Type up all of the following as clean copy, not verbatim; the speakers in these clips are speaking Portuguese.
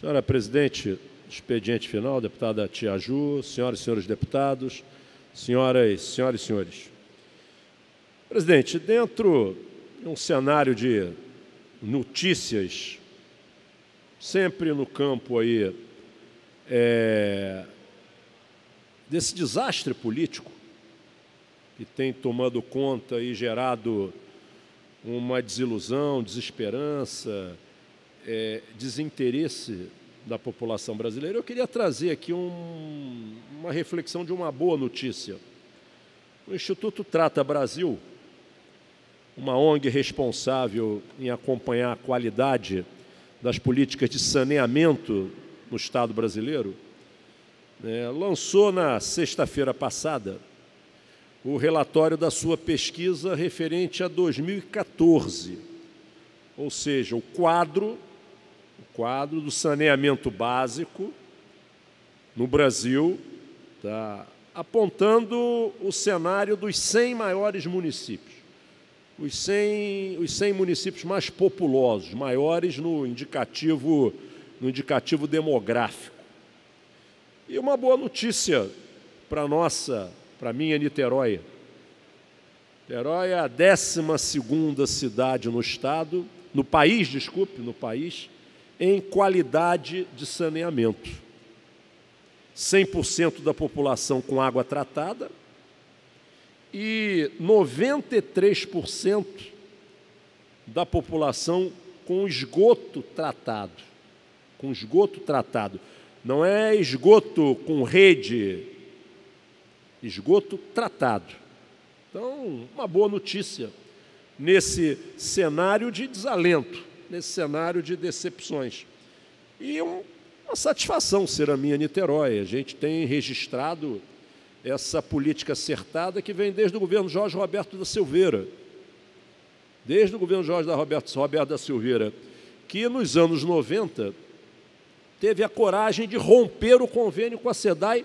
Senhora presidente, expediente final, deputada Tia Ju, senhoras e senhores deputados, senhoras e senhores. Presidente, dentro de um cenário de notícias, sempre no campo aí, desse desastre político que tem tomado conta e gerado uma desilusão, desesperança, desinteresse da população brasileira, eu queria trazer aqui uma reflexão de uma boa notícia. O Instituto Trata Brasil, uma ONG responsável em acompanhar a qualidade das políticas de saneamento no Estado brasileiro, lançou na sexta-feira passada o relatório da sua pesquisa referente a 2014, ou seja, o quadro do saneamento básico no Brasil, apontando o cenário dos 100 maiores municípios, os 100 municípios mais populosos, maiores no indicativo demográfico. E uma boa notícia para a minha Niterói. Niterói é a 12ª cidade no país, em qualidade de saneamento. 100% da população com água tratada e 93% da população com esgoto tratado. Com esgoto tratado. Não é esgoto com rede, esgoto tratado. Então, uma boa notícia nesse cenário de desalento, nesse cenário de decepções. E uma satisfação ser a minha Niterói. A gente tem registrado essa política acertada que vem desde o governo Jorge Roberto da Silveira. Desde o governo Jorge Roberto da Silveira, que nos anos 90 teve a coragem de romper o convênio com a SEDAI,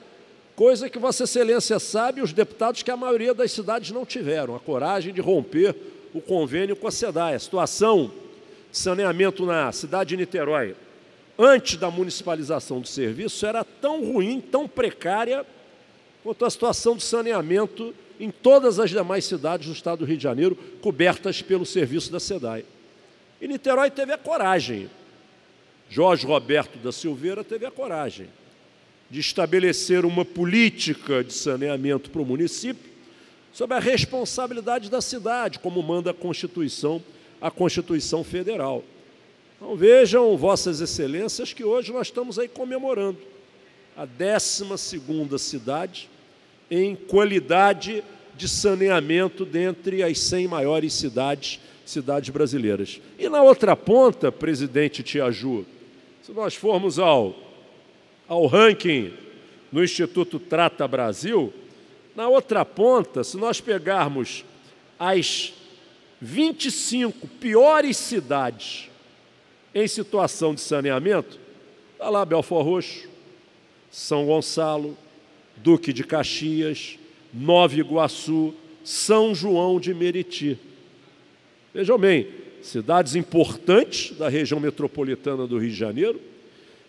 coisa que Vossa Excelência sabe, os deputados, que a maioria das cidades não tiveram, a coragem de romper o convênio com a SEDAI. A situação de saneamento na cidade de Niterói, antes da municipalização do serviço, era tão ruim, tão precária, quanto a situação de saneamento em todas as demais cidades do estado do Rio de Janeiro, cobertas pelo serviço da SEDAI. E Niterói teve a coragem, Jorge Roberto da Silveira teve a coragem de estabelecer uma política de saneamento para o município sob a responsabilidade da cidade, como manda a Constituição Federal. Então vejam, Vossas Excelências, que hoje nós estamos aí comemorando a 12ª cidade em qualidade de saneamento dentre as 100 maiores cidades brasileiras. E na outra ponta, presidente Tia Ju, se nós formos ao ranking no Instituto Trata Brasil, na outra ponta, se nós pegarmos as 25 piores cidades em situação de saneamento, está lá Belford Roxo, São Gonçalo, Duque de Caxias, Nova Iguaçu, São João de Meriti. Vejam bem, cidades importantes da região metropolitana do Rio de Janeiro,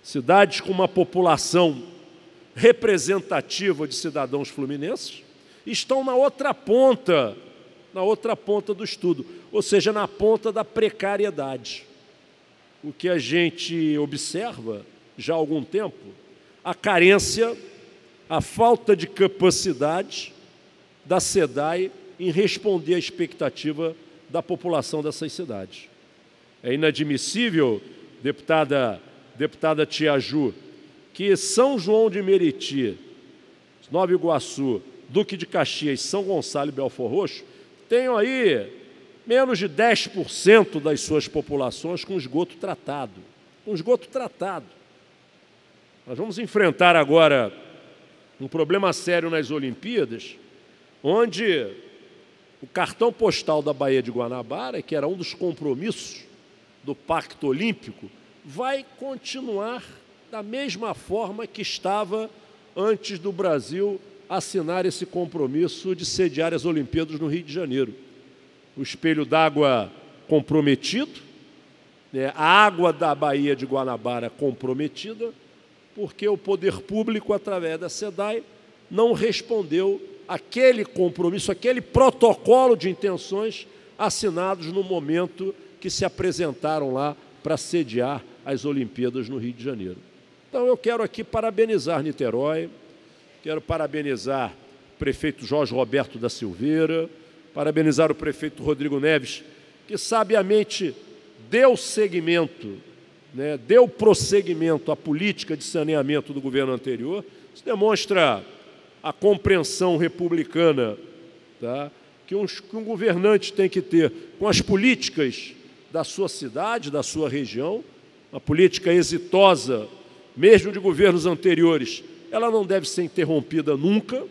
cidades com uma população representativa de cidadãos fluminenses, estão na outra ponta do estudo, ou seja, na ponta da precariedade. O que a gente observa já há algum tempo, a carência, a falta de capacidade da SEDAI em responder à expectativa da população dessas cidades. É inadmissível, deputada Tia Ju, que São João de Meriti, Nova Iguaçu, Duque de Caxias, São Gonçalo e Belford Roxo tenham aí menos de 10% das suas populações com esgoto tratado. Nós vamos enfrentar agora um problema sério nas Olimpíadas, onde o cartão postal da Baía de Guanabara, que era um dos compromissos do Pacto Olímpico, vai continuar da mesma forma que estava antes do Brasil assinar esse compromisso de sediar as Olimpíadas no Rio de Janeiro. O espelho d'água comprometido, né, a água da Baía de Guanabara comprometida, porque o poder público, através da SEDAI, não respondeu àquele compromisso, aquele protocolo de intenções assinados no momento que se apresentaram lá para sediar as Olimpíadas no Rio de Janeiro. Então, eu quero aqui parabenizar Niterói, quero parabenizar o prefeito Jorge Roberto da Silveira, parabenizar o prefeito Rodrigo Neves, que sabiamente deu seguimento, né, deu prosseguimento à política de saneamento do governo anterior. Isso demonstra a compreensão republicana, tá, que um governante tem que ter com as políticas da sua cidade, da sua região, uma política exitosa, mesmo de governos anteriores, ela não deve ser interrompida nunca.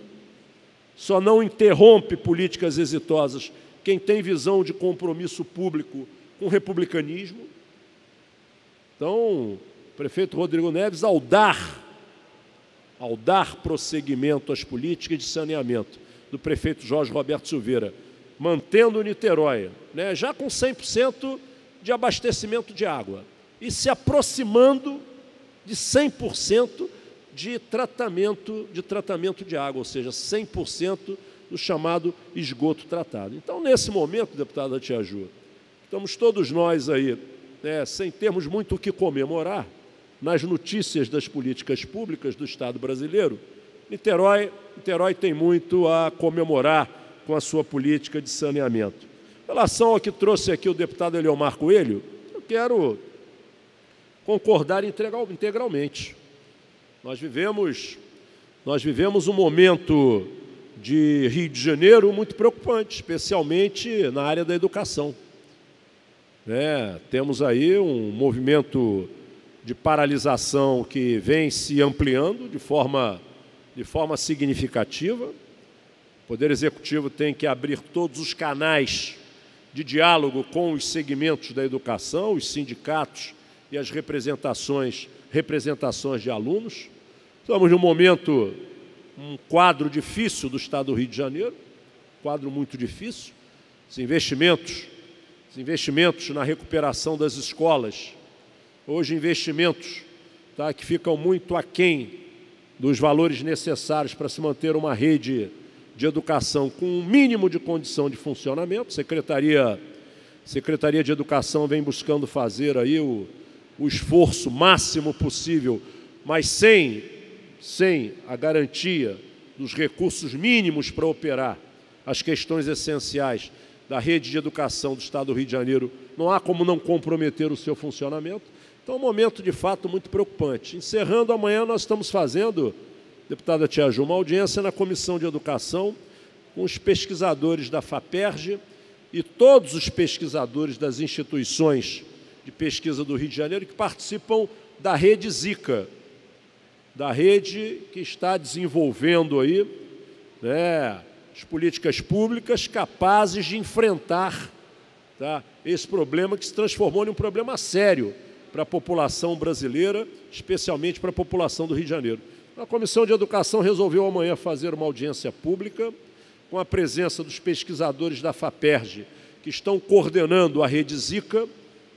Só não interrompe políticas exitosas quem tem visão de compromisso público com o republicanismo. Então, o prefeito Rodrigo Neves, ao dar prosseguimento às políticas de saneamento do prefeito Jorge Roberto Silveira, mantendo Niterói, né, já com 100% de abastecimento de água e se aproximando de 100% de tratamento de água, ou seja, 100% do chamado esgoto tratado. Então, nesse momento, deputada Tia Ju, estamos todos nós aí, né, sem termos muito o que comemorar nas notícias das políticas públicas do Estado brasileiro. Niterói tem muito a comemorar com a sua política de saneamento. Em relação ao que trouxe aqui o deputado Eliomar Coelho, eu quero concordar integralmente. Nós vivemos um momento de Rio de Janeiro muito preocupante, especialmente na área da educação. Temos aí um movimento de paralisação que vem se ampliando de forma significativa. O Poder Executivo tem que abrir todos os canais de diálogo com os segmentos da educação, os sindicatos e as representações de alunos. Estamos num momento, um quadro difícil do Estado do Rio de Janeiro, quadro muito difícil. Os investimentos na recuperação das escolas, hoje investimentos, tá, que ficam muito aquém dos valores necessários para se manter uma rede de educação com um mínimo de condição de funcionamento. A Secretaria de Educação vem buscando fazer aí o esforço máximo possível, mas sem a garantia dos recursos mínimos para operar as questões essenciais da rede de educação do Estado do Rio de Janeiro, não há como não comprometer o seu funcionamento. Então, é um momento, de fato, muito preocupante. Encerrando, amanhã nós estamos fazendo, deputada Tia Ju, uma audiência na Comissão de Educação com os pesquisadores da FAPERJ e todos os pesquisadores das instituições de pesquisa do Rio de Janeiro que participam da rede Zika, da rede que está desenvolvendo aí, né, as políticas públicas capazes de enfrentar, tá, esse problema que se transformou em um problema sério para a população brasileira, especialmente para a população do Rio de Janeiro. A Comissão de Educação resolveu amanhã fazer uma audiência pública com a presença dos pesquisadores da FAPERJ, que estão coordenando a rede Zika,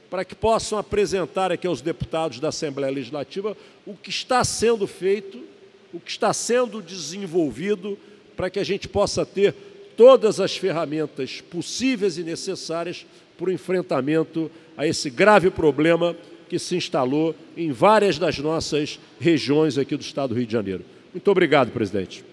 para que possam apresentar aqui aos deputados da Assembleia Legislativa o que está sendo feito, o que está sendo desenvolvido, para que a gente possa ter todas as ferramentas possíveis e necessárias para o enfrentamento a esse grave problema que se instalou em várias das nossas regiões aqui do Estado do Rio de Janeiro. Muito obrigado, presidente.